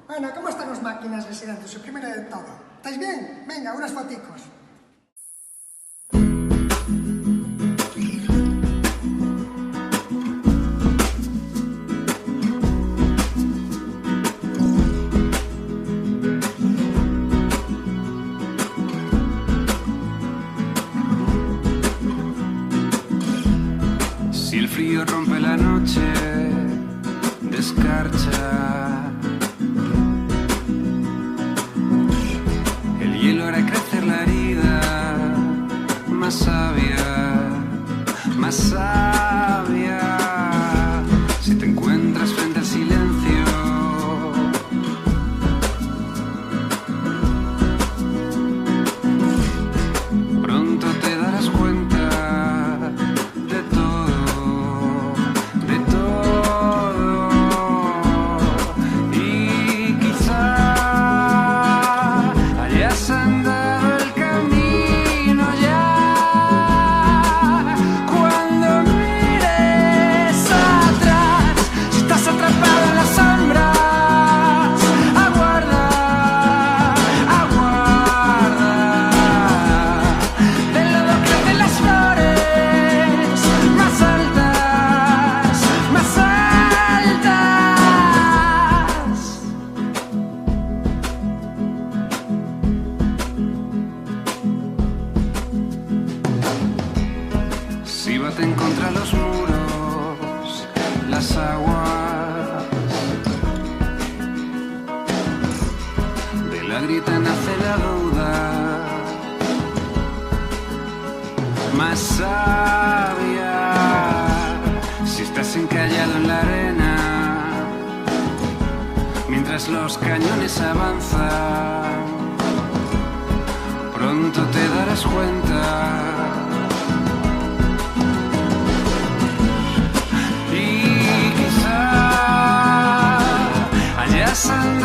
Bueno, ¿cómo están os máquinas de silencio? Primero de todo. ¿Estáis bien? Venga, unas foticos. Si el frío rompe la noche de escarcha, el hielo hará crecer la herida más sabia, más sabia. Si te encuentras frente al silencio, pronto te darás cuenta de todo, de todo. Y quizá hayas andado el camino ya. Cuando mires atrás, si estás atrapado en las sombras, aguarda, aguarda. Del lodo crecen las flores más altas, más altas. Si baten contra los muros las aguas, de la grieta nace la duda más sabia. Si estás encallado en la arena mientras los cañones avanzan, pronto te darás cuenta. Y quizá hayas andado